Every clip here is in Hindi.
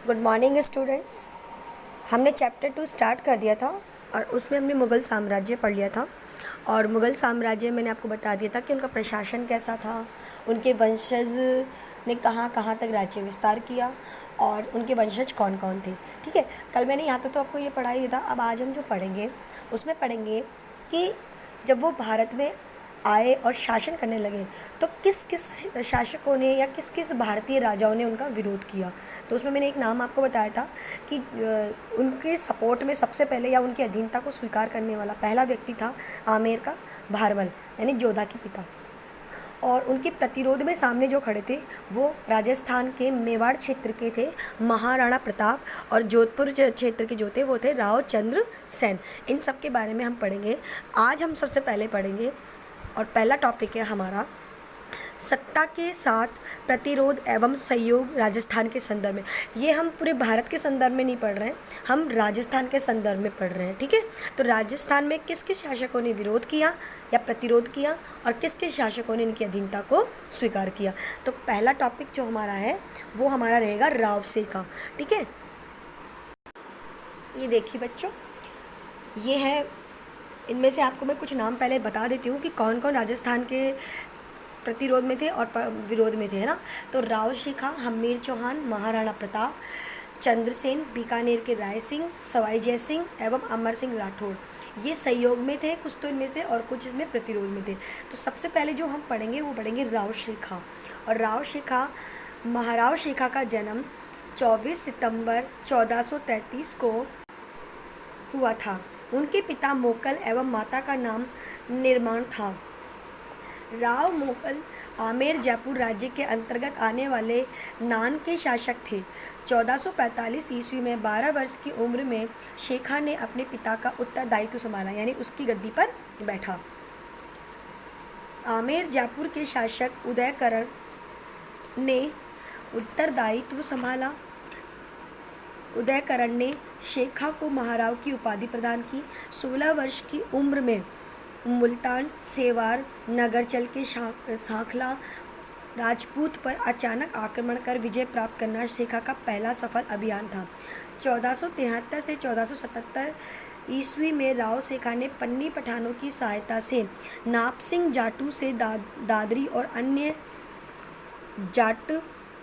Good morning students. हमने चैप्टर 2 स्टार्ट कर दिया था और उसमें हमने मुग़ल साम्राज्य पढ़ लिया था। और मुग़ल साम्राज्य मैंने आपको बता दिया था कि उनका प्रशासन कैसा था, उनके वंशज ने कहाँ कहाँ तक राज्य विस्तार किया और उनके वंशज कौन कौन थे। ठीक है, कल मैंने यहाँ तक तो आपको ये पढ़ा ही था। अब आज हम जो पढ़ेंगे उसमें पढ़ेंगे कि जब वो भारत में आए और शासन करने लगे तो किस किस शासकों ने या किस किस भारतीय राजाओं ने उनका विरोध किया। तो उसमें मैंने एक नाम आपको बताया था कि उनके सपोर्ट में सबसे पहले या उनकी अधीनता को स्वीकार करने वाला पहला व्यक्ति था आमेर का भारमल, यानी जोधा के पिता। और उनके प्रतिरोध में सामने जो खड़े थे वो राजस्थान के मेवाड़ क्षेत्र के थे महाराणा प्रताप, और जोधपुर क्षेत्र के जो थे वो थे राव चंद्र सेन। इन सब के बारे में हम पढ़ेंगे। आज हम सबसे पहले पढ़ेंगे और पहला टॉपिक है हमारा सत्ता के साथ प्रतिरोध एवं सहयोग राजस्थान के संदर्भ में। ये हम पूरे भारत के संदर्भ में नहीं पढ़ रहे हैं, हम राजस्थान के संदर्भ में पढ़ रहे हैं। ठीक है, तो राजस्थान में किस किस शासकों ने विरोध किया या प्रतिरोध किया और किस किस शासकों ने इनकी अधीनता को स्वीकार किया। तो पहला टॉपिक जो हमारा है वो हमारा रहेगा रावसे का। ठीक है, ये देखिए बच्चों, ये है, इनमें से आपको मैं कुछ नाम पहले बता देती हूँ कि कौन कौन राजस्थान के प्रतिरोध में थे और विरोध में थे, है ना। तो राव शिखा, हमीर चौहान, महाराणा प्रताप, चंद्रसेन, बीकानेर के राय सिंह, सवाई जय सिंह एवं अमर सिंह राठौर, ये सहयोग में थे कुछ तो इनमें से, और कुछ इसमें प्रतिरोध में थे। तो सबसे पहले जो हम पढ़ेंगे वो पढ़ेंगे राव शिखा। और राव शिखा, महाराव शिखा का जन्म 24 सितंबर 1433 को हुआ था। उनके पिता मोकल एवं माता का नाम निर्माण था। राव मोकल आमेर जयपुर राज्य के अंतर्गत आने वाले नान के शासक थे। 1445 ईस्वी में 12 वर्ष की उम्र में शेखा ने अपने पिता का उत्तरदायित्व संभाला, यानी उसकी गद्दी पर बैठा। आमेर जयपुर के शासक उदयकरण ने उत्तरदायित्व संभाला। उदयकरण ने शेखा को महाराव की उपाधि प्रदान की। 16 वर्ष की उम्र में मुल्तान, सेवार, नगरचल के सांखला राजपूत पर अचानक आक्रमण कर विजय प्राप्त करना शेखा का पहला सफल अभियान था। 1473 से 1477 ईस्वी में राव शेखा ने पन्नी पठानों की सहायता से नापसिंग जाटू से दादरी और अन्य जाट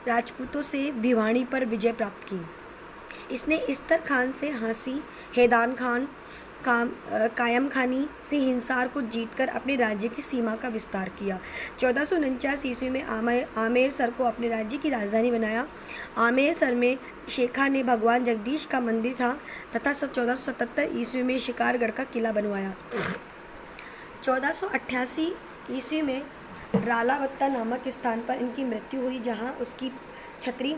राजपूतों से भिवानी पर विजय प्राप्त की। इसने इस्तर खान से हांसी, हैदान खान, कायम खानी से हिंसार को जीतकर अपने राज्य की सीमा का विस्तार किया। 1449 ईस्वी में आमेरसर को अपने राज्य की राजधानी बनाया। आमेरसर में शेखा ने भगवान जगदीश का मंदिर था तथा 1477 ईस्वी में शिकारगढ़ का किला बनवाया। 1488 ईस्वी में रालावत्ता नामक स्थान पर इनकी मृत्यु हुई, जहाँ उसकी छतरी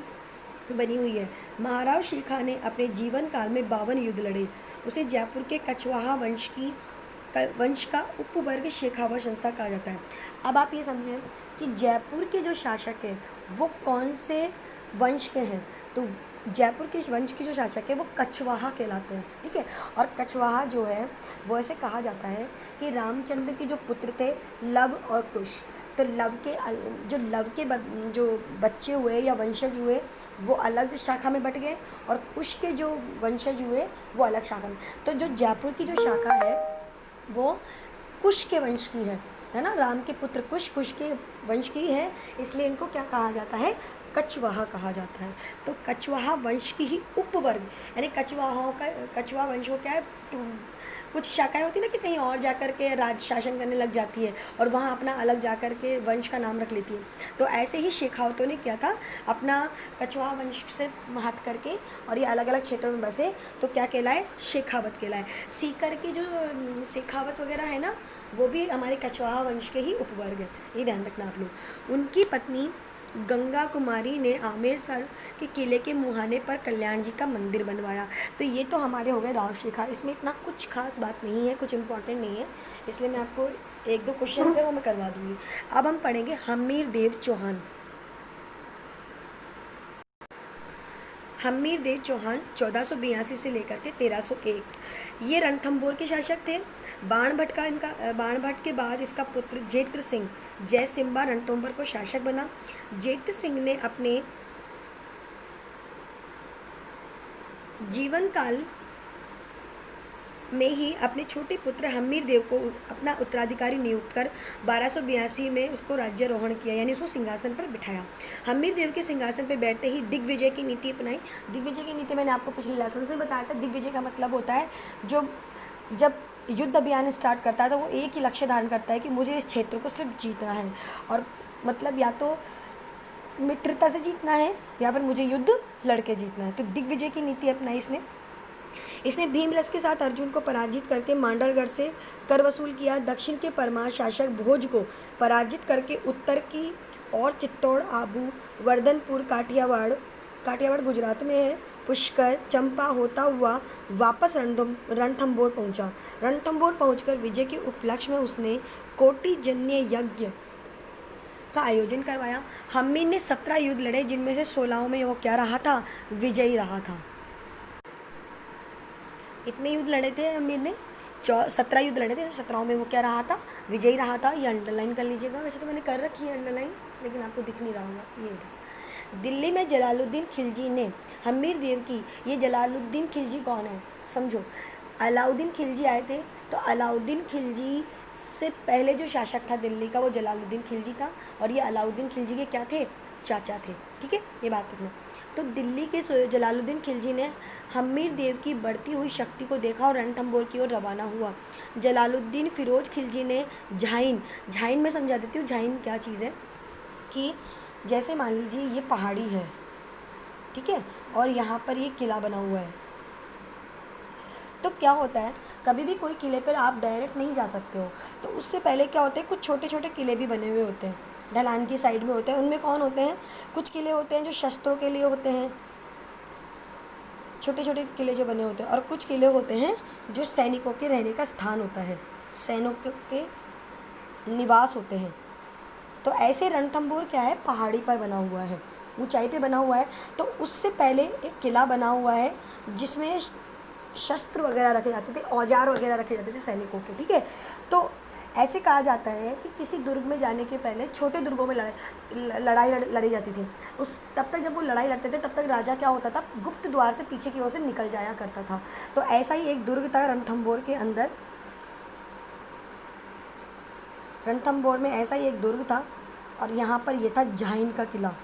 बनी हुई है। महाराव शेखा ने अपने जीवन काल में 52 युद्ध लड़े। उसे जयपुर के कछवाहा वंश का उपवर्ग शेखावत संस्था कहा जाता है। अब आप ये समझें कि जयपुर के जो शासक हैं वो कौन से वंश के हैं। तो जयपुर के वंश के जो शासक है वो कछवाहा कहलाते हैं। ठीक है, और कछवाहा जो है वो ऐसे कहा जाता है कि रामचंद्र के जो पुत्र थे लव और कुश, तो लव के जो बच्चे हुए या वंशज हुए वो अलग शाखा में बट गए, और कुश के जो वंशज हुए वो अलग शाखा में। तो जो जयपुर की जो शाखा है वो कुश के वंश की है ना। राम के पुत्र कुश के वंश की है, इसलिए इनको क्या कहा जाता है, कछवाहा कहा जाता है। तो कछवाहा वंश की ही उपवर्ग, यानी कछवा वंश को क्या है, कुछ शाखाएं होती है ना कि कहीं और जाकर के राज शासन करने लग जाती है और वहाँ अपना अलग जाकर के वंश का नाम रख लेती है। तो ऐसे ही शेखावतों ने किया था, अपना कछवाहा वंश से हट करके और ये अलग अलग क्षेत्रों में बसे तो क्या कहलाए, शेखावत कहलाए। सीकर की जो शेखावत वगैरह है ना वो भी हमारे कछवाहा वंश के ही उपवर्ग है, ये ध्यान रखना आप लोग। उनकी पत्नी गंगा कुमारी ने आमेरसर के किले के मुहाने पर कल्याण जी का मंदिर बनवाया। तो ये तो हमारे हो गए राव शेखा। इसमें इतना कुछ खास बात नहीं है, कुछ इंपॉर्टेंट नहीं है, इसलिए मैं आपको एक दो क्वेश्चन है वो मैं करवा दूँगी। अब हम पढ़ेंगे हमीर देव चौहान। हमीर देव चौहान 1482 से लेकर के 1301, ये रणथंभौर के शासक थे। बाणभट्ट के बाद इसका पुत्र जेत्र सिंह जय सिम्बा रणथंभौर को शासक बना। जेत्र सिंह ने अपने जीवन काल में ही अपने छोटे पुत्र हम्मीर देव को अपना उत्तराधिकारी नियुक्त कर 1282 में उसको राज्यारोहण किया, यानी उसको सिंहासन पर बिठाया। हम्मीर देव के सिंहासन पर बैठते ही दिग्विजय की नीति अपनाई। दिग्विजय की नीति मैंने आपको पिछले लेसन में बताया था। दिग्विजय का मतलब होता है जो जब युद्ध अभियान स्टार्ट करता है तो वो एक ही लक्ष्य धारण करता है कि मुझे इस क्षेत्र को सिर्फ जीतना है, और मतलब या तो मित्रता से जीतना है या फिर मुझे युद्ध लड़के जीतना है। तो दिग्विजय की नीति अपनाई इसने भीमरस के साथ अर्जुन को पराजित करके मांडलगढ़ से कर वसूल किया। दक्षिण के परमार शासक भोज को पराजित करके उत्तर की और चित्तौड़, आबू, वर्धनपुर, काठियावाड़ गुजरात में है, पुष्कर, चंपा होता हुआ वापस रणथंभौर पहुंचा। रणथंभौर पहुंचकर विजय के उपलक्ष्य में उसने कोटिजन्य यज्ञ का आयोजन करवाया। हम्मीर ने 17 युद्ध लड़े, जिनमें से 16 में वो क्या रहा था, विजयी रहा था। कितने युद्ध लड़े थे हम्मीर ने? 17 युद्ध लड़े थे, 17 में वो क्या रहा था, विजयी रहा था। ये अंडरलाइन कर लीजिएगा, वैसे तो मैंने कर रखी है अंडरलाइन, लेकिन आपको दिख नहीं रहा होगा। ये दिल्ली में जलालुद्दीन खिलजी ने हम्मीर देव की, ये जलालुद्दीन खिलजी कौन है समझो। अलाउद्दीन खिलजी आए थे, तो अलाउद्दीन खिलजी से पहले जो शासक था दिल्ली का वो जलालुद्दीन खिलजी था, और ये अलाउद्दीन खिलजी के क्या थे, चाचा थे। ठीक है, ये बात रखना। तो दिल्ली के जलालुद्दीन खिलजी ने हम्मीर देव की बढ़ती हुई शक्ति को देखा और रणथंभौर की ओर रवाना हुआ। जलालुद्दीन फिरोज खिलजी ने झाइन में समझा देती हूँ झाइन क्या चीज़ है, कि जैसे मान लीजिए ये पहाड़ी है, ठीक है, और यहाँ पर ये किला बना हुआ है। तो क्या होता है, कभी भी कोई किले पर आप डायरेक्ट नहीं जा सकते हो, तो उससे पहले क्या होता है, कुछ छोटे छोटे किले भी बने हुए होते हैं, ढलान की साइड में होते हैं। उनमें कौन होते हैं, कुछ किले होते हैं जो शस्त्रों के लिए होते हैं, छोटे छोटे किले जो बने होते हैं, और कुछ किले होते हैं जो सैनिकों के रहने का स्थान होता है, सैनिकों के निवास होते हैं। तो ऐसे रणथंभौर क्या है, पहाड़ी पर बना हुआ है, ऊंचाई पे बना हुआ है। तो उससे पहले एक किला बना हुआ है जिसमें शस्त्र वगैरह रखे जाते थे, औजार वगैरह रखे जाते थे सैनिकों के। ठीक है, तो ऐसे कहा जाता है कि किसी दुर्ग में जाने के पहले छोटे दुर्गों में लड़ाई लड़ी जाती थी। तब तक जब वो लड़ाई लड़ते थे तब तक राजा क्या होता था, गुप्त द्वार से पीछे की ओर से निकल जाया करता था। तो ऐसा ही एक दुर्ग था रणथंभौर के अंदर, रणथंभौर में ऐसा ही एक दुर्ग था, और यहाँ पर ये था झाइन का किला।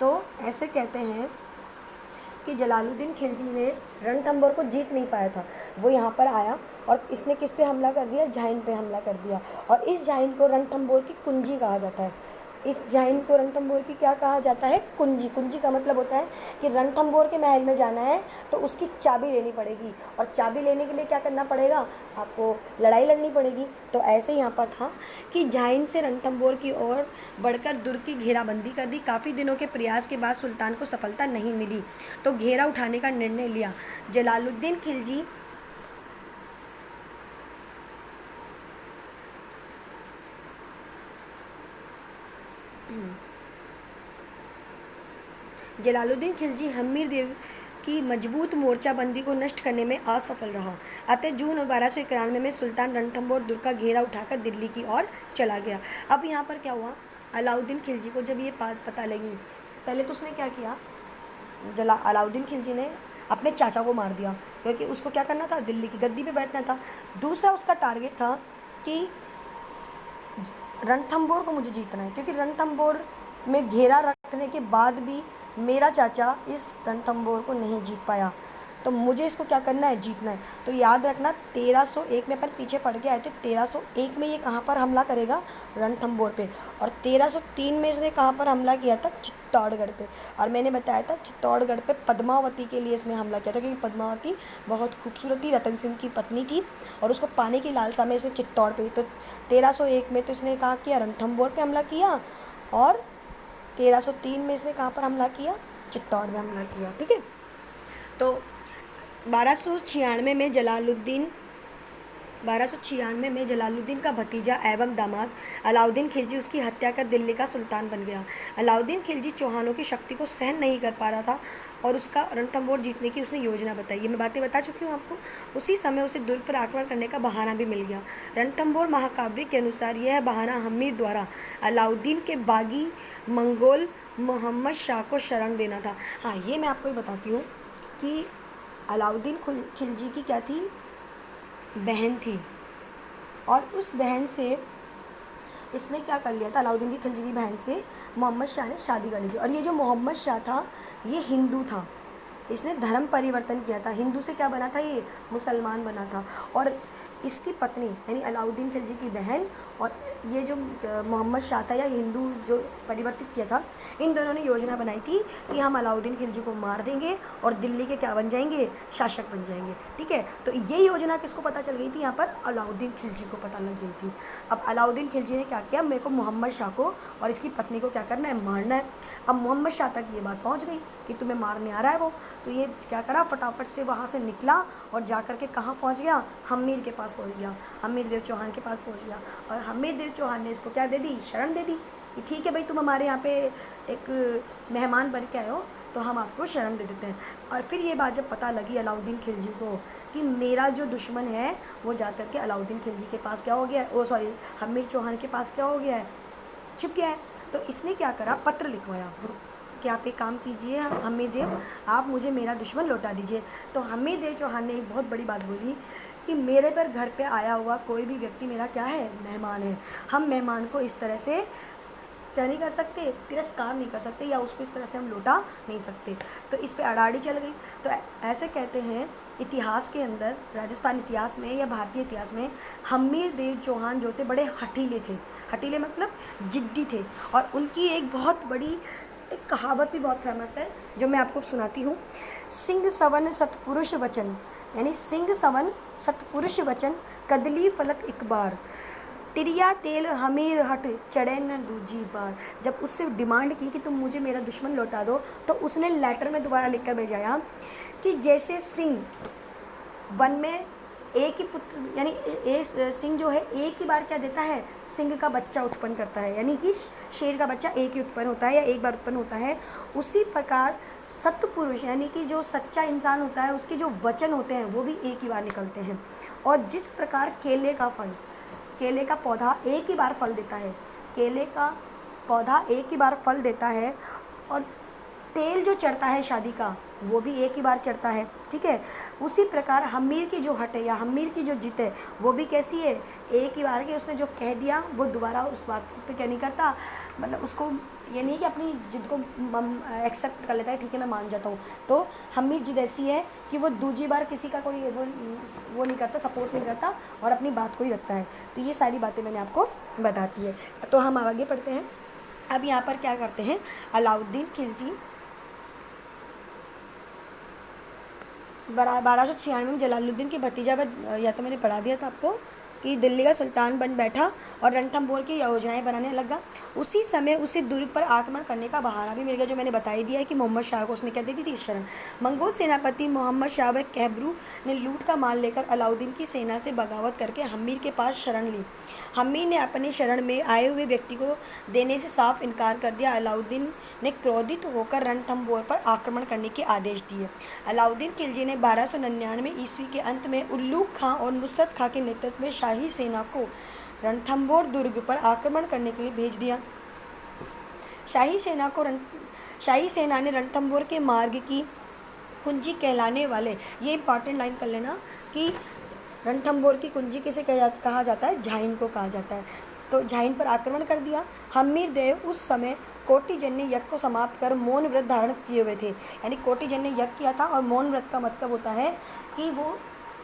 तो ऐसे कहते हैं कि जलालुद्दीन खिलजी ने रणथंभौर को जीत नहीं पाया था, वो यहाँ पर आया और इसने किस पे हमला कर दिया, झाइन पे हमला कर दिया। और इस झाइन को रणथंभौर की कुंजी कहा जाता है। इस झाइन को रणथंभौर की क्या कहा जाता है, कुंजी। कुंजी का मतलब होता है कि रणथंभौर के महल में जाना है तो उसकी चाबी लेनी पड़ेगी, और चाबी लेने के लिए क्या करना पड़ेगा, आपको लड़ाई लड़नी पड़ेगी। तो ऐसे यहाँ पर था कि झाइन से रणथंभौर की ओर बढ़कर दुर्ग की घेराबंदी कर दी। काफ़ी दिनों के प्रयास के बाद सुल्तान को सफलता नहीं मिली, तो घेरा उठाने का निर्णय लिया। जलालुद्दीन खिलजी हम्मीर देव की मजबूत मोर्चाबंदी को नष्ट करने में असफल रहा। अतः जून 1291 में सुल्तान रणथंभौर दुर्ग का घेरा उठाकर दिल्ली की ओर चला गया। अब यहाँ पर क्या हुआ, अलाउद्दीन खिलजी को जब ये बात पता लगी, पहले तो उसने क्या किया, अलाउद्दीन खिलजी ने अपने चाचा को मार दिया, क्योंकि उसको क्या करना था, दिल्ली की गद्दी पे बैठना था। दूसरा उसका टारगेट था कि रणथंभौर को मुझे जीतना है, क्योंकि रणथंभौर में घेरा रखने के बाद भी मेरा चाचा इस रणथंभौर को नहीं जीत पाया, तो मुझे इसको क्या करना है, जीतना है। तो याद रखना 1301 में अपन पीछे पढ़ के आए थे, 1301 में ये कहाँ पर हमला करेगा, रणथंभौर पे। और 1303 में इसने कहाँ पर हमला किया था, चित्तौड़गढ़ पे। और मैंने बताया था चित्तौड़गढ़ पे पद्मावती के लिए इसने हमला किया था, क्योंकि पद्मावती बहुत खूबसूरत थी, रतन सिंह की पत्नी थी, और उसको पाने की लालसा में इसने चित्तौड़ पे, तो 1301 में तो इसने कहा किया, रणथंभौर पे हमला किया, और 1303 में इसने कहाँ पर हमला किया, चित्तौड़ में हमला किया। ठीक है, तो 1296 में जलालुद्दीन का भतीजा एवं दामाद अलाउद्दीन खिलजी उसकी हत्या कर दिल्ली का सुल्तान बन गया। अलाउद्दीन खिलजी चौहानों की शक्ति को सहन नहीं कर पा रहा था, और उसका रणथंभौर जीतने की उसने योजना बताई। ये मैं बातें बता चुकी हूँ आपको। उसी समय उसे दुर्ग पर आक्रमण करने का बहाना भी मिल गया। रणथंभौर महाकाव्य के अनुसार यह बहाना हम्मीर द्वारा अलाउद्दीन के बागी मंगोल मोहम्मद शाह को शरण देना था। हाँ, ये मैं आपको ये बताती हूँ कि अलाउद्दीन खिलजी की क्या थी, बहन थी, और उस बहन से इसने क्या कर लिया था, अलाउद्दीन की खिलजी की बहन से मोहम्मद शाह ने शादी कर ली थी। और ये जो मोहम्मद शाह था ये हिंदू था, इसने धर्म परिवर्तन किया था, हिंदू से क्या बना था, ये मुसलमान बना था। और इसकी पत्नी यानी अलाउद्दीन खिलजी की बहन और ये जो मोहम्मद शाह था या हिंदू जो परिवर्तित किया था, इन दोनों ने योजना बनाई थी कि हम अलाउद्दीन खिलजी को मार देंगे और दिल्ली के क्या बन जाएंगे, शासक बन जाएंगे। ठीक है, तो ये योजना किसको पता चल गई थी, यहाँ पर अलाउद्दीन खिलजी को पता लग गई थी। अब अलाउद्दीन खिलजी ने क्या किया, मेरे को मोहम्मद शाह को और इसकी पत्नी को क्या करना है, मारना है। अब मोहम्मद शाह तक ये बात पहुँच गई कि तुम्हें मारने आ रहा है वो, तो ये क्या करा, फटाफट से वहाँ से निकला और जा कर के कहाँ पहुँच गया, हम्मीर के पास पहुँच गया, हम्मीर देव चौहान के पास पहुँच गया। और हम्मीर देव चौहान ने इसको क्या दे दी, शरण दे दी कि ठीक है भाई, तुम हमारे यहाँ पे एक मेहमान बन के आए हो तो हम आपको शरण दे देते हैं। और फिर ये बात जब पता लगी अलाउद्दीन खिलजी को कि मेरा जो दुश्मन है वो जा कर के अलाउद्दीन खिलजी के पास क्या हो गया है, सॉरी हम्मीर चौहान के पास क्या हो गया है, छिप गया है, तो इसने क्या करा, पत्र लिखवाया कि आप एक काम कीजिए हम्मीर देव, आप मुझे मेरा दुश्मन लौटा दीजिए। तो हम्मीर देव चौहान ने एक बहुत बड़ी बात बोली कि मेरे पर घर पे आया हुआ कोई भी व्यक्ति मेरा क्या है, मेहमान है, हम मेहमान को इस तरह से क्या नहीं कर सकते, तिरस्कार नहीं कर सकते या उसको इस तरह से हम लौटा नहीं सकते। तो इस पे अड़ाड़ी चल गई। तो ऐसे कहते हैं इतिहास के अंदर, राजस्थान इतिहास में या भारतीय इतिहास में, हम्मीर देव चौहान जो थे बड़े हठीले थे, हठीले मतलब जिद्दी थे। और उनकी एक बहुत बड़ी एक कहावत भी बहुत फेमस है जो मैं आपको सुनाती हूँ, सिंह सवन सतपुरुष वचन, यानी सिंह सवन सतपुरुष वचन, कदली फलक एक बार, तिरिया तेल हमीर हट चढ़े न दूजी बार। जब उससे डिमांड की कि तुम मुझे मेरा दुश्मन लौटा दो, तो उसने लेटर में दोबारा लिख कर भेजाया कि जैसे सिंह वन में एक ही पुत्र, यानी एक सिंह जो है एक ही बार क्या देता है, सिंह का बच्चा उत्पन्न करता है, यानी कि शेर का बच्चा एक ही उत्पन्न होता है या एक बार उत्पन्न होता है, उसी प्रकार सत्पुरुष यानी कि जो सच्चा इंसान होता है उसके जो वचन होते हैं वो भी एक ही बार निकलते हैं। और जिस प्रकार केले का फल, केले का पौधा एक ही बार फल देता है, केले का पौधा एक ही बार फल देता है, और तेल जो चढ़ता है शादी का वो भी एक ही बार चढ़ता है। ठीक है, उसी प्रकार हम्मीर की जो हट है या हम्मीर की जो जित है वो भी कैसी है, एक ही बार की, उसने जो कह दिया वो दोबारा उस बात पे क्या नहीं करता, मतलब उसको ये नहीं कि अपनी जिद को एक्सेप्ट कर लेता है, ठीक है मैं मान जाता हूँ। तो हम्मीर जिद ऐसी है कि वो दूसरी बार किसी का कोई वो नहीं करता, सपोर्ट नहीं करता और अपनी बात को ही रखता है। तो ये सारी बातें मैंने आपको बताती है। तो हम आगे पढ़ते हैं। अब यहाँ पर क्या करते हैं, अलाउद्दीन खिलजी 1296 में जलालुद्दीन के भतीजा, या तो मैंने पढ़ा दिया था आपको कि दिल्ली का सुल्तान बन बैठा और रणथंभौर की योजनाएं बनाने लगा। उसी समय उसे दुर्ग पर आक्रमण करने का बहाना भी मिल गया, जो मैंने बताई दिया है कि मोहम्मद शाह को उसने क्या दे दी थी, शरण। मंगोल सेनापति मोहम्मद शाह व कहबरू ने लूट का माल लेकर अलाउद्दीन की सेना से बगावत करके हम्मीर के पास शरण ली। हम्मीर ने अपने शरण में आए हुए व्यक्ति को देने से साफ इनकार कर दिया। अलाउद्दीन ने क्रोधित होकर रणथंभौर पर आक्रमण करने के आदेश दिए। अलाउद्दीन खिलजी ने 1299 ईस्वी के अंत में उल्लूक खां और नुसरत खां के नेतृत्व में शाही सेना को रणथंभौर दुर्ग पर आक्रमण करने के लिए भेज दिया। शाही सेना ने रणथंभौर के मार्ग की कुंजी कहलाने वाले, ये इंपॉर्टेंट लाइन कर लेना कि रणथंभौर की कुंजी किसे कहा जाता है, झाइन को कहा जाता है। तो झाइन पर आक्रमण कर दिया। हम्मीर देव उस समय कोटिजन्य यज्ञ को समाप्त कर मौन व्रत धारण किए हुए थे, यानी कोटिजन्य यज्ञ किया था। और मौन व्रत का मतलब होता है कि वो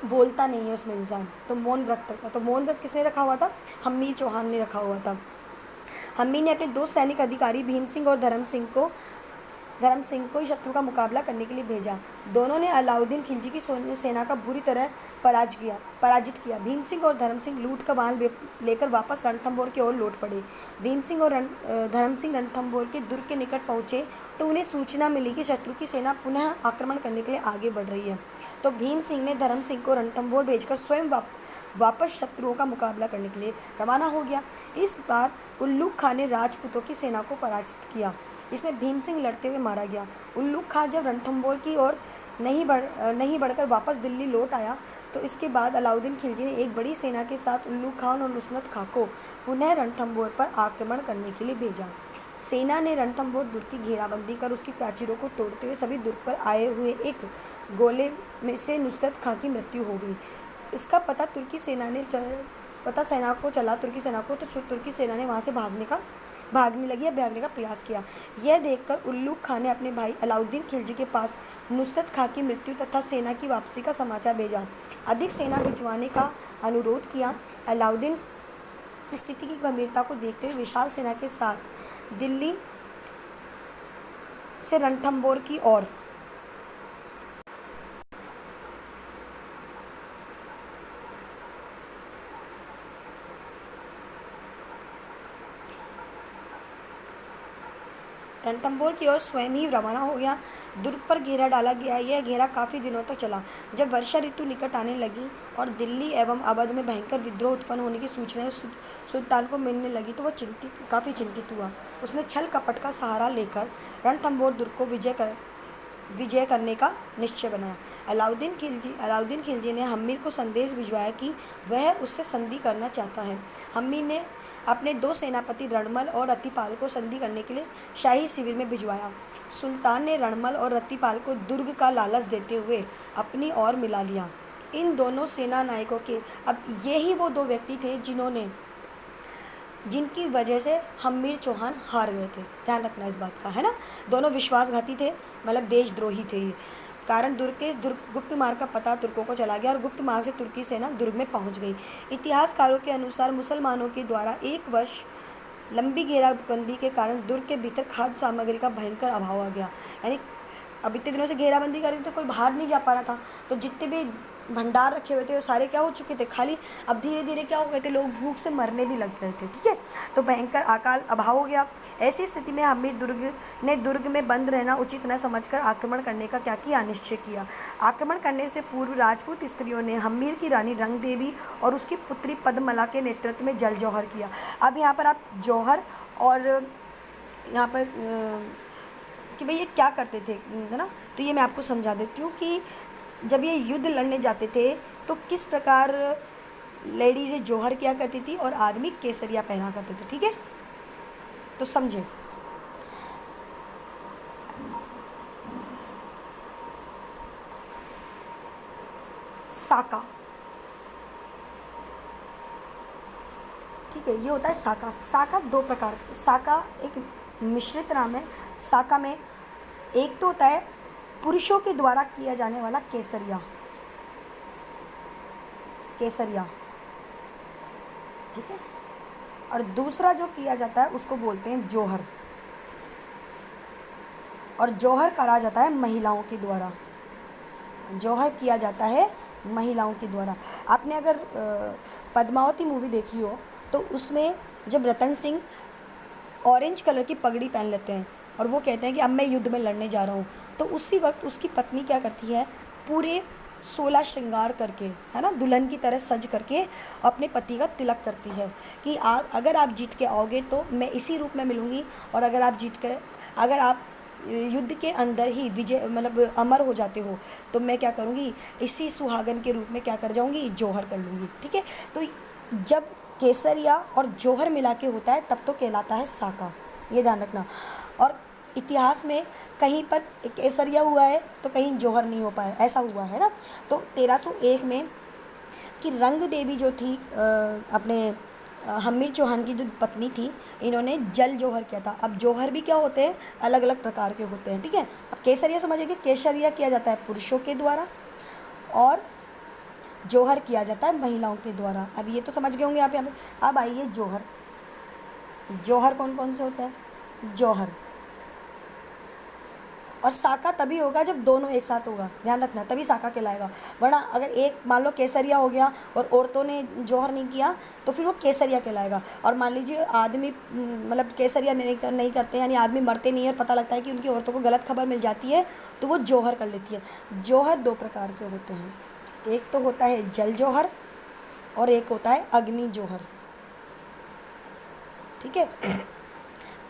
बोलता नहीं है उसमें इंसान, तो मौन व्रत था। तो मौन व्रत किसने रखा हुआ था, हम्मीर चौहान ने रखा हुआ था। हम्मीर ने अपने दो सैनिक अधिकारी भीम सिंह और धर्म सिंह को शत्रु का मुकाबला करने के लिए भेजा। दोनों ने अलाउद्दीन खिलजी की सेना का बुरी तरह पराजित किया। भीम सिंह और धर्म सिंह लूट का माल लेकर वापस रणथंभौर की ओर लौट पड़े। भीम सिंह और धर्म सिंह रणथंभौर के दुर्ग के निकट पहुंचे तो उन्हें सूचना मिली कि शत्रु की सेना पुनः आक्रमण करने के लिए आगे बढ़ रही है। तो भीम सिंह ने धर्म सिंह को रणथंभौर भेजकर स्वयं वापस शत्रुओं का मुकाबला करने के लिए रवाना हो गया। इस बार उल्लूक खां ने राजपूतों की सेना को पराजित किया। इसमें भीम सिंह लड़ते हुए मारा गया। उल्लूक खां जब रणथंभौर की ओर नहीं बढ़कर वापस दिल्ली लौट आया तो इसके बाद अलाउद्दीन खिलजी ने एक बड़ी सेना के साथ उल्लूक खान और नुसरत खां को पुनः रणथंभौर पर आक्रमण करने के लिए भेजा। सेना ने रणथंभौर दुर्ग की घेराबंदी कर उसकी प्राचीरों को तोड़ते हुए सभी दुर्ग पर आए हुए एक गोले में से नुसरत खां की मृत्यु हो गई। इसका पता तुर्की सेना ने तुर्की सेना को, तो तुर्की सेना ने वहाँ से भागने का प्रयास किया। यह देखकर उल्लूग खां ने अपने भाई अलाउद्दीन खिलजी के पास नुसरत खां की मृत्यु तथा सेना की वापसी का समाचार भेजा। अधिक सेना भिजवाने का अनुरोध किया। अलाउद्दीन स्थिति की गंभीरता को देखते हुए विशाल सेना के साथ दिल्ली से रणथंभौर की ओर स्वयं ही रवाना हो गया। दुर्ग पर घेरा डाला गया। यह घेरा काफ़ी दिनों तक चला। जब वर्षा ऋतु निकट आने लगी और दिल्ली एवं अवध में भयंकर विद्रोह उत्पन्न होने की सूचनाएं सुल्तान को मिलने लगी तो वह काफ़ी चिंतित हुआ। उसने छल कपट का सहारा लेकर रणथंभौर दुर्ग को विजय करने का निश्चय बनाया। अलाउद्दीन खिलजी ने हम्मीर को संदेश भिजवाया कि वह उससे संधि करना चाहता है। हम्मीर ने अपने 2 सेनापति रणमल और रत्तीपाल को संधि करने के लिए शाही शिविर में भिजवाया। सुल्तान ने रणमल और रत्तीपाल को दुर्ग का लालच देते हुए अपनी ओर मिला लिया। इन दोनों सेना नायकों के अब यही वो 2 व्यक्ति थे जिनकी वजह से हम्मीर चौहान हार गए थे। ध्यान रखना इस बात का, है ना। दोनों विश्वासघाती थे, मतलब देशद्रोही थे। कारण गुप्त मार्ग का पता तुर्कों को चला गया और गुप्त मार्ग से तुर्की सेना दुर्ग में पहुंच गई। इतिहासकारों के अनुसार मुसलमानों के द्वारा 1 वर्ष लंबी घेराबंदी के कारण दुर्ग के भीतर खाद्य सामग्री का भयंकर अभाव आ गया। यानी अब इतने दिनों से घेराबंदी कर रही थी, कोई बाहर नहीं जा पा रहा था, तो जितने भी भंडार रखे हुए थे वो सारे क्या हो चुके थे, खाली। अब धीरे धीरे क्या हो गए थे, लोग भूख से मरने भी लग गए थे। ठीक है, तो भयंकर अकाल अभाव हो गया। ऐसी स्थिति में हम्मीर दुर्ग में बंद रहना उचित न समझकर आक्रमण करने का क्या किया, निश्चय किया। आक्रमण करने से पूर्व राजपूत स्त्रियों ने हम्मीर की रानी रंग देवी और उसकी पुत्री पद्मला के नेतृत्व में जल जौहर किया। अब यहाँ पर आप जौहर और यहाँ पर कि भाई ये क्या करते थे, है ना, तो ये मैं आपको समझा देती हूँ कि जब ये युद्ध लड़ने जाते थे तो किस प्रकार लेडीज़ जौहर किया करती थी और आदमी केसरिया पहना करते थे। ठीक है, तो समझे। साका, ठीक है, ये होता है साका। साका 2 प्रकार, साका एक मिश्रित नाम है। साका में एक तो होता है पुरुषों के द्वारा किया जाने वाला केसरिया, ठीक है, और दूसरा जो किया जाता है उसको बोलते हैं जौहर, और जौहर करा जाता है महिलाओं के द्वारा। जौहर किया जाता है महिलाओं के द्वारा। आपने अगर पद्मावती मूवी देखी हो तो उसमें जब रतन सिंह ऑरेंज कलर की पगड़ी पहन लेते हैं और वो कहते हैं कि अब मैं युद्ध में लड़ने जा रहा हूँ, तो उसी वक्त उसकी पत्नी क्या करती है, पूरे 16 श्रृंगार करके, है ना, दुल्हन की तरह सज करके अपने पति का तिलक करती है कि अगर आप जीत के आओगे तो मैं इसी रूप में मिलूँगी, और अगर आप युद्ध के अंदर ही विजय मतलब अमर हो जाते हो तो मैं क्या करूँगी, इसी सुहागन के रूप में क्या कर जाऊँगी, जौहर कर लूँगी। ठीक है, तो जब केसरिया और जौहर मिला के होता है तब तो कहलाता है साका, ये ध्यान रखना। और इतिहास में कहीं पर केसरिया हुआ है तो कहीं जौहर नहीं हो पाया, ऐसा हुआ है ना। तो 1301 में कि रंग देवी जो थी अपने हम्मीर चौहान की जो पत्नी थी, इन्होंने जल जौहर किया था। अब जौहर भी क्या होते हैं, अलग अलग प्रकार के होते हैं। ठीक है, अब केसरिया समझिए, केसरिया किया जाता है पुरुषों के द्वारा और जौहर किया जाता है महिलाओं के द्वारा। अब ये तो समझ गए होंगे आप यहाँ पे। अब आइए जौहर। जौहर कौन कौन से होते हैं, जौहर और साका तभी होगा जब दोनों एक साथ होगा, ध्यान रखना, तभी साका कहलाएगा। वरना अगर एक मान लो केसरिया हो गया और औरतों ने जौहर नहीं किया तो फिर वो केसरिया कहलाएगा। और मान लीजिए आदमी मतलब केसरिया नहीं करते, यानी आदमी मरते नहीं है, पता लगता है कि उनकी औरतों को गलत खबर मिल जाती है तो वो जौहर कर लेती है। जौहर 2 प्रकार के होते हैं, एक तो होता है जल जौहर और एक होता है अग्नि जौहर। ठीक है,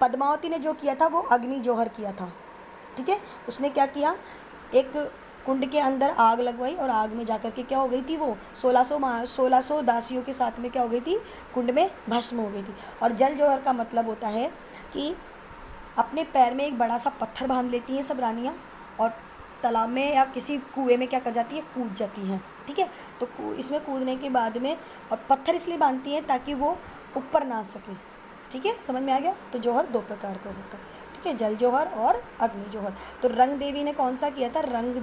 पद्मावती ने जो किया था वो अग्नि जौहर किया था। ठीक है, उसने क्या किया, एक कुंड के अंदर आग लगवाई और आग में जाकर के क्या हो गई थी, वो 1600 दासियों के साथ में क्या हो गई थी, कुंड में भस्म हो गई थी। और जल जौहर का मतलब होता है कि अपने पैर में एक बड़ा सा पत्थर बांध लेती हैं सब रानियाँ, और तालाब में या किसी कुएं में क्या कर जाती है, कूद जाती हैं। ठीक है, तो इसमें कूदने के बाद में, और पत्थर इसलिए बांधती हैं ताकि वो ऊपर ना आ सके। ठीक है, समझ में आ गया। तो जौहर दो प्रकार का होता है, ठीक है, जल जौहर और अग्नि जौहर। तो रंग देवी ने कौन सा किया था, रंग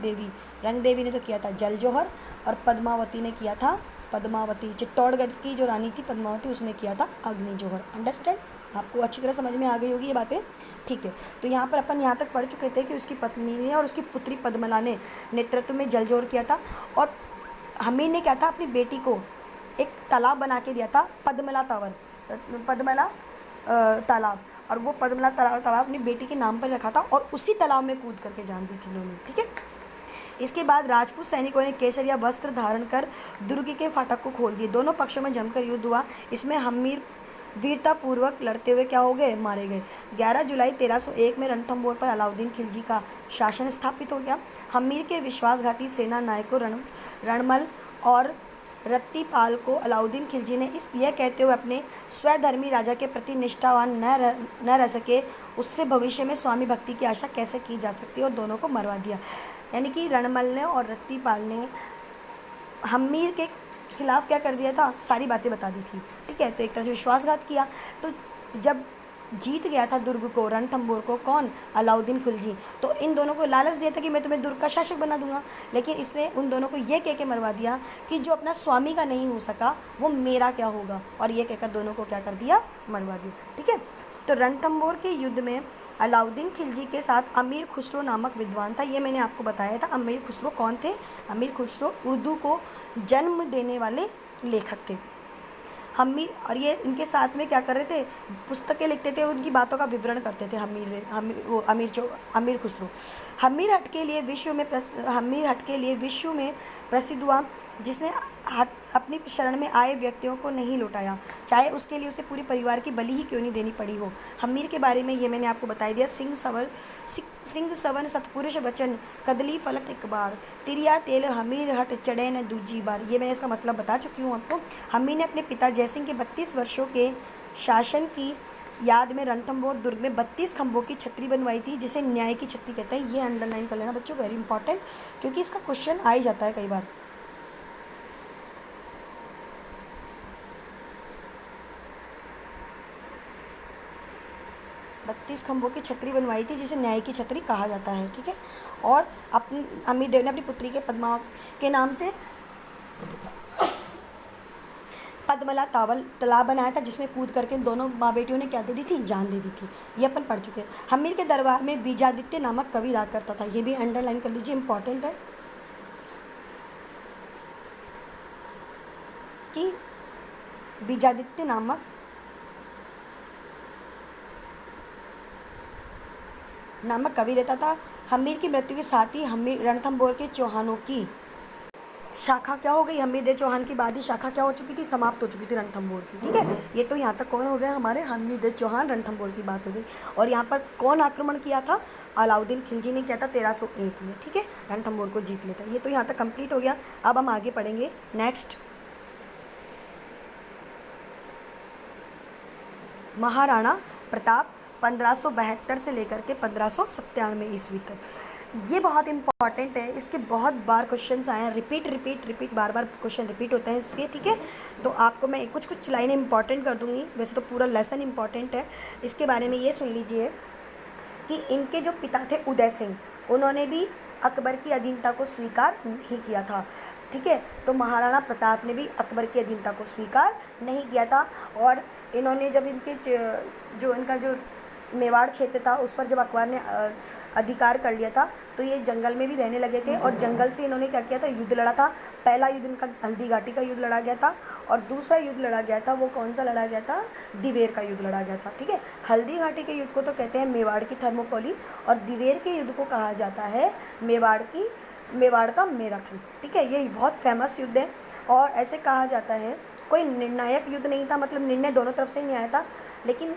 देवी ने तो किया था जल जौहर, और पद्मावती ने किया था, पद्मावती चित्तौड़गढ़ की जो रानी थी पद्मावती, उसने किया था अग्नि जौहर। अंडरस्टैंड, आपको अच्छी तरह समझ में आ गई होगी ये बातें। ठीक है, तो यहाँ पर अपन यहाँ तक पढ़ चुके थे कि उसकी पत्नी ने और उसकी पुत्री पद्मला ने नेतृत्व में जल जौहर किया था, और हमीर ने क्या था, अपनी बेटी को एक तालाब बना के दिया था, पद्मला तालाब, और वो पद्मला तालाब अपनी बेटी के नाम पर रखा था, और उसी तालाब में कूद करके जान दी थी उन्होंने। ठीक है, इसके बाद राजपूत सैनिकों ने केसरिया वस्त्र धारण कर दुर्ग के फाटक को खोल दिए। दोनों पक्षों में जमकर युद्ध हुआ। इसमें हमीर वीरतापूर्वक लड़ते हुए क्या हो गए, मारे गए। 11 जुलाई 1301 में रणथंभौर पर अलाउद्दीन खिलजी का शासन स्थापित हो गया। हमीर के विश्वासघाती सेना नायकों रणमल और रत्तीपाल को अलाउद्दीन खिलजी ने यह कहते हुए अपने स्वधर्मी राजा के प्रति निष्ठावान न रह सके, उससे भविष्य में स्वामी भक्ति की आशा कैसे की जा सकती है, और दोनों को मरवा दिया। यानी कि रणमल ने और रत्तीपाल ने हमीर के खिलाफ क्या कर दिया था, सारी बातें बता दी थी। ठीक है, तो एक तरह से विश्वासघात किया। तो जब जीत गया था दुर्ग को, रणथंभौर को, कौन, अलाउद्दीन खिलजी, तो इन दोनों को लालच दिया था कि मैं तुम्हें दुर्ग का शासक बना दूंगा, लेकिन इसने उन दोनों को ये कह के मरवा दिया कि जो अपना स्वामी का नहीं हो सका वो मेरा क्या होगा, और ये कहकर दोनों को क्या कर दिया, मरवा दिया। ठीक है, तो रणथंभौर के युद्ध में अलाउद्दीन खिलजी के साथ अमीर खुसरो नामक विद्वान था। ये मैंने आपको बताया था। अमीर खुसरो कौन थे, अमीर खुसरो उर्दू को जन्म देने वाले लेखक थे। हमीर, और ये इनके साथ में क्या कर रहे थे, पुस्तकें लिखते थे, उनकी बातों का विवरण करते थे। अमीर खुसरो हमीर हट के लिए विश्व में प्रसिद्ध हुआ, जिसने अपनी शरण में आए व्यक्तियों को नहीं लौटाया, चाहे उसके लिए उसे पूरे परिवार की बलि ही क्यों नहीं देनी पड़ी हो। हमीर के बारे में ये मैंने आपको बता दिया। सिंह सवन सतपुरुष वचन कदली फलत एक बार, तिरिया तेल हमीर हट चढ़े न दूजी बार। ये मैंने इसका मतलब बता चुकी हूँ आपको। हमीर ने अपने पिता जयसिंह के 32 वर्षों के शासन की याद में रणथंभौर दुर्ग में 32 खंभों की छतरी बनवाई थी, जिसे न्याय की छतरी कहते हैं। ये अंडरलाइन कर लेना बच्चों, वेरी इंपॉर्टेंट, क्योंकि इसका क्वेश्चन आ ही जाता है कई बार। बत्तीस खंभों की छतरी बनवाई थी, जिसे न्याय की छतरी कहा जाता है। ठीक है, और अपनी अमीर देव ने अपनी पुत्री के पद्मा के नाम से पद्मला तालाब बनाया था, जिसमें कूद करके दोनों माँ बेटियों ने क्या दे दी थी, जान दे दी थी। ये अपन पढ़ चुके हैं। हमीर के दरबार में विजादित्य नामक कवि राज करता था। ये भी अंडरलाइन कर लीजिए, इंपॉर्टेंट है कि विजादित्य नामक कवि रहता था। हमीर की मृत्यु के साथ ही हमीर रणथंभौर के चौहानों की शाखा क्या हो गई, हमीर देव चौहान की बाद ही शाखा क्या हो चुकी थी, समाप्त हो चुकी थी रणथंभौर की। ठीक है, ये तो यहाँ तक कौन हो गया, हमारे हमीर देव चौहान, रणथंभौर की बात हो गई। और यहाँ पर कौन आक्रमण किया था, अलाउद्दीन खिलजी ने किया था 1301 में। ठीक है, रणथंभौर को जीत लेता। ये तो यहाँ तक कंप्लीट हो गया। अब हम आगे पढ़ेंगे नेक्स्ट, महाराणा प्रताप 1572 से लेकर के 1597 ईस्वी तक। ये बहुत इंपॉर्टेंट है, इसके बहुत बार क्वेश्चंस आए हैं, रिपीट बार क्वेश्चन रिपीट होते हैं इसके। ठीक है, तो आपको मैं कुछ लाइनें इंपॉर्टेंट कर दूंगी, वैसे तो पूरा लेसन इंपॉर्टेंट है। इसके बारे में ये सुन लीजिए कि इनके जो पिता थे उदय सिंह, उन्होंने भी अकबर की अधीनता को स्वीकार नहीं किया था। ठीक है, तो महाराणा प्रताप ने भी अकबर की अधीनता को स्वीकार नहीं किया था। और इन्होंने जब इनका जो मेवाड़ क्षेत्र था उस पर जब अकबर ने अधिकार कर लिया था, तो ये जंगल में भी रहने लगे थे, और जंगल से इन्होंने क्या किया था, युद्ध लड़ा था। पहला युद्ध इनका हल्दी घाटी का युद्ध लड़ा गया था, और दूसरा युद्ध लड़ा गया था, वो कौन सा लड़ा गया था, दिवेर का युद्ध लड़ा गया था। ठीक है, हल्दी घाटी के युद्ध को तो कहते हैं मेवाड़ की थर्मोपोली, और दिवेर के युद्ध को कहा जाता है मेवाड़ का मैराथन। ठीक है, ये बहुत फेमस युद्ध है, और ऐसे कहा जाता है कोई निर्णायक युद्ध नहीं था, मतलब निर्णय दोनों तरफ से ही नहीं आया था, लेकिन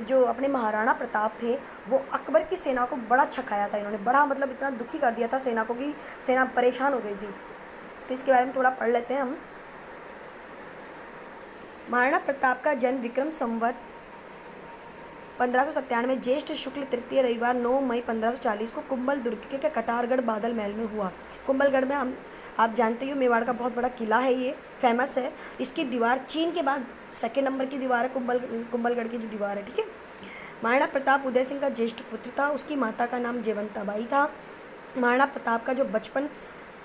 जो अपने महाराणा प्रताप थे वो अकबर की सेना को बड़ा छकाया था। इन्होंने बड़ा मतलब इतना दुखी कर दिया था सेना को कि सेना परेशान हो गई थी। तो इसके बारे में थोड़ा पढ़ लेते हैं हम। महाराणा प्रताप का जन्म विक्रम संवत 1597 ज्येष्ठ शुक्ल तृतीय रविवार 9 मई 1540 को कुंभल दुर्ग के कटारगढ़ बादल महल में हुआ। कुंभलगढ़ में हम आप जानते हो मेवाड़ का बहुत बड़ा किला है, ये फेमस है। इसकी दीवार चीन के बाद सेकेंड नंबर की दीवार है कुंभलगढ़ की जो दीवार है, ठीक है। महाराणा प्रताप उदय सिंह का ज्येष्ठ पुत्र था। उसकी माता का नाम जयवंताबाई था। महाराणा प्रताप का जो बचपन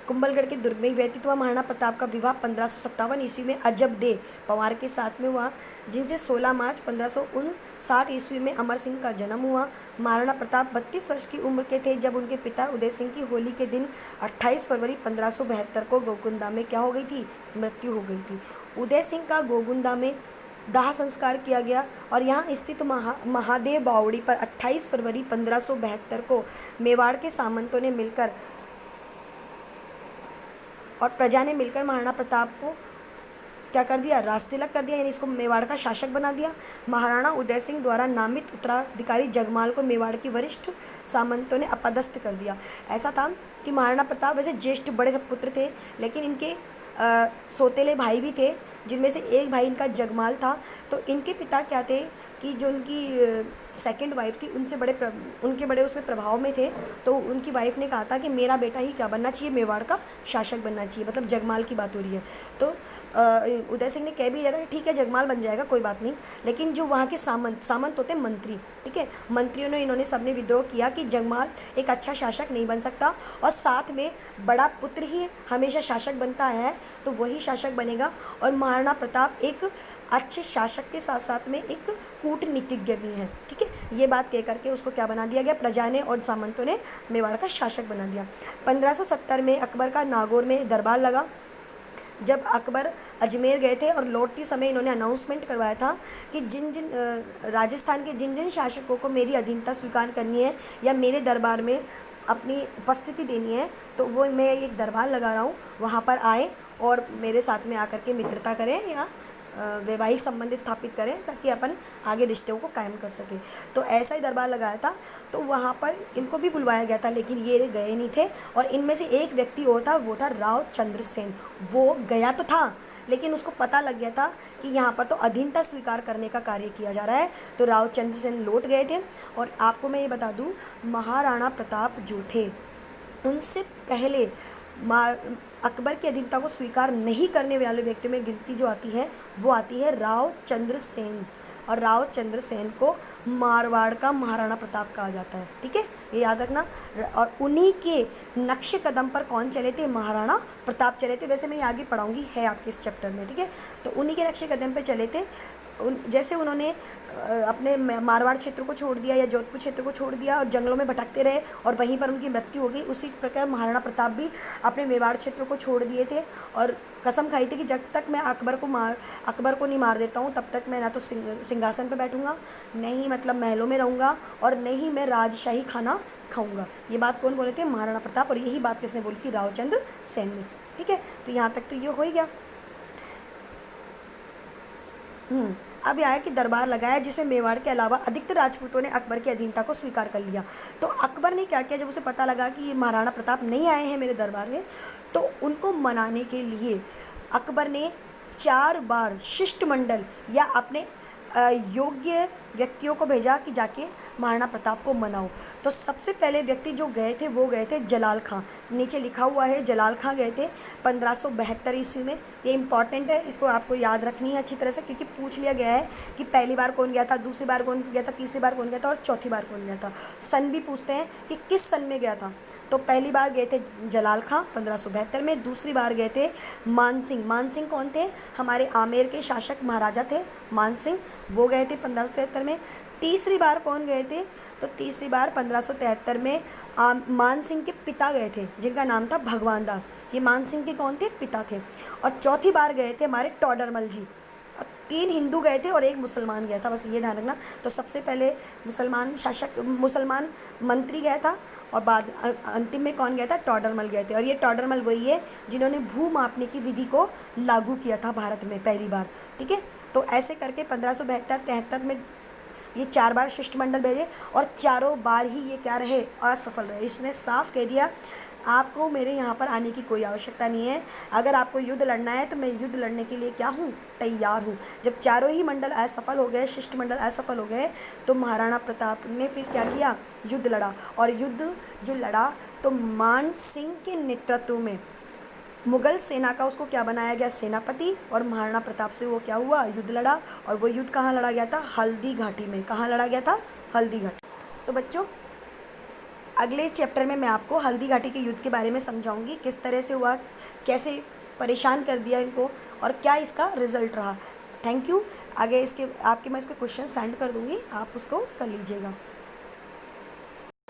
कुंभलगढ़ के दुर्ग में ही व्यतीत हुआ। महाराणा प्रताप का विवाह 1557 ईस्वी में अजब दे पवार के साथ में हुआ, जिनसे 16 मार्च 1559 ईस्वी में अमर सिंह का जन्म हुआ। महाराणा प्रताप 32 वर्ष की उम्र के थे जब उनके पिता उदय सिंह की होली के दिन 28 फरवरी 1572 को गोकुंदा में क्या हो गई थी, मृत्यु हो गई थी। उदय सिंह का गोकुंदा में दाह संस्कार किया गया और यहाँ स्थित महादेव बावड़ी पर 28 फरवरी 1572 को मेवाड़ के सामंतों ने मिलकर और प्रजा ने मिलकर महाराणा प्रताप को क्या कर दिया, राजतिलक कर दिया, यानी इसको मेवाड़ का शासक बना दिया। महाराणा उदय सिंह द्वारा नामित उत्तराधिकारी जगमाल को मेवाड़ की वरिष्ठ सामंतों ने अपदस्थ कर दिया। ऐसा था कि महाराणा प्रताप वैसे ज्येष्ठ बड़े सब पुत्र थे, लेकिन इनके सौतेले भाई भी थे, जिनमें से एक भाई इनका जगमाल था। तो इनके पिता क्या थे कि जो उनकी सेकंड वाइफ थी उनके बड़े उसमें प्रभाव में थे। तो उनकी वाइफ ने कहा था कि मेरा बेटा ही क्या बनना चाहिए, मेवाड़ का शासक बनना चाहिए, मतलब जगमाल की बात हो रही है। तो उदय सिंह ने कह भी दिया था कि ठीक है जगमाल बन जाएगा, कोई बात नहीं। लेकिन जो वहाँ के सामंत होते हैं मंत्री, ठीक है, मंत्रियों ने इन्होंने सबने विद्रोह किया कि जगमाल एक अच्छा शासक नहीं बन सकता और साथ में बड़ा पुत्र ही हमेशा शासक बनता है, तो वही शासक बनेगा। और महाराणा प्रताप एक अच्छे शासक के साथ साथ में एक कूटनीतिज्ञ भी हैं, ठीक है। ये बात कह करके उसको क्या बना दिया गया, प्रजा ने और सामंतों ने मेवाड़ का शासक बना दिया। 1570 में अकबर का नागौर में दरबार लगा। जब अकबर अजमेर गए थे और लौटते समय इन्होंने अनाउंसमेंट करवाया था कि राजस्थान के जिन शासकों को मेरी अधीनता स्वीकार करनी है या मेरे दरबार में अपनी उपस्थिति देनी है, तो वो मैं एक दरबार लगा रहा हूँ, वहाँ पर आए और मेरे साथ में आकर के मित्रता करें या वैवाहिक संबंध स्थापित करें, ताकि अपन आगे रिश्तों को कायम कर सकें। तो ऐसा ही दरबार लगाया था। तो वहाँ पर इनको भी बुलवाया गया था, लेकिन ये गए नहीं थे। और इनमें से एक व्यक्ति और था, वो था राव चंद्र सेन। वो गया तो था, लेकिन उसको पता लग गया था कि यहाँ पर तो अधीनता स्वीकार करने का कार्य किया जा रहा है। तो राव चंद्र सेन लौट गए थे। और आपको मैं ये बता दूँ, महाराणा प्रताप जो थे उनसे पहले अकबर की अधीनता को स्वीकार नहीं करने वाले व्यक्तियों में गिनती जो आती है वो आती है राव चंद्र सेन। और राव चंद्र सेन को मारवाड़ का महाराणा प्रताप कहा जाता है, ठीक है, ये याद रखना। और उन्हीं के नक्श कदम पर कौन चले थे, महाराणा प्रताप चले थे। वैसे मैं ये आगे पढ़ाऊंगी है आपके इस चैप्टर में, ठीक है। तो उन्हीं के नक्श कदम पर चले थे। जैसे उन्होंने अपने मारवाड़ क्षेत्र को छोड़ दिया या जोधपुर क्षेत्र को छोड़ दिया और जंगलों में भटकते रहे और वहीं पर उनकी मृत्यु हो गई, उसी प्रकार महाराणा प्रताप भी अपने मेवाड़ क्षेत्र को छोड़ दिए थे और कसम खाई थी कि जब तक मैं अकबर को नहीं मार देता हूँ तब तक मैं ना तो सिंहासन पर बैठूंगा, नहीं मतलब महलों में रहूँगा, और नहीं मैं राजशाही खाना खाऊंगा। ये बात कौन बोले थे, महाराणा प्रताप। और यही बात किसने बोली थी, रावचंद्र सेन ने, ठीक है। तो यहाँ तक तो ये हो ही गया। अब आया कि दरबार लगाया जिसमें मेवाड़ के अलावा अधिकतर राजपूतों ने अकबर की अधीनता को स्वीकार कर लिया। तो अकबर ने क्या किया, जब उसे पता लगा कि ये महाराणा प्रताप नहीं आए हैं मेरे दरबार में, तो उनको मनाने के लिए अकबर ने 4 बार शिष्टमंडल या अपने योग्य व्यक्तियों को भेजा कि जाके महाराणा प्रताप को मनाओ। तो सबसे पहले व्यक्ति जो गए थे वो गए थे जलाल खां। नीचे लिखा हुआ है जलाल खां गए थे 1572 ईस्वी में। ये इंपॉर्टेंट है, इसको आपको याद रखनी है अच्छी तरह से, क्योंकि पूछ लिया गया है कि पहली बार कौन गया था, दूसरी बार कौन गया था, तीसरी बार कौन गया था और चौथी बार कौन गया था। सन भी पूछते हैं कि किस सन में गया था। तो पहली बार गए थे जलाल खां 1572 में। दूसरी बार गए थे मान सिंह। मान सिंह कौन थे, हमारे आमेर के शासक महाराजा थे मान सिंह, वो गए थे 1573 में। तीसरी बार कौन गए थे, तो तीसरी बार 1573 में मान सिंह के पिता गए थे, जिनका नाम था भगवान दास। ये मान सिंह के कौन थे, पिता थे। और चौथी बार गए थे हमारे टोडरमल जी। 3 हिंदू गए थे और 1 मुसलमान गया था, बस ये ध्यान रखना। तो सबसे पहले मुसलमान मंत्री गया था और बाद अंतिम में कौन गया था, टोडरमल गए थे। और ये टोडरमल वही है जिन्होंने भू मापने की विधि को लागू किया था भारत में पहली बार, ठीक है। तो ऐसे करके 1572-73 में ये 4 बार शिष्टमंडल भेजे और चारों बार ही ये क्या रहे, असफल रहे। इसने साफ कह दिया आपको मेरे यहाँ पर आने की कोई आवश्यकता नहीं है, अगर आपको युद्ध लड़ना है तो मैं युद्ध लड़ने के लिए क्या हूँ, तैयार हूँ। जब चारों ही मंडल असफल हो गए, शिष्टमंडल असफल हो गए, तो महाराणा प्रताप ने फिर क्या किया, युद्ध लड़ा। और युद्ध जो लड़ा तो मान सिंह के नेतृत्व में मुगल सेना का उसको क्या बनाया गया, सेनापति, और महाराणा प्रताप से वो क्या हुआ, युद्ध लड़ा। और वो युद्ध कहाँ लड़ा गया था, हल्दी घाटी में। कहाँ लड़ा गया था, हल्दी घाटी। तो बच्चों अगले चैप्टर में मैं आपको हल्दी घाटी के युद्ध के बारे में समझाऊंगी, किस तरह से हुआ, कैसे परेशान कर दिया इनको और क्या इसका रिजल्ट रहा। Thank you. आगे इसके आपके मैं इसके क्वेश्चन सेंड कर दूंगी, आप उसको कर लीजिएगा।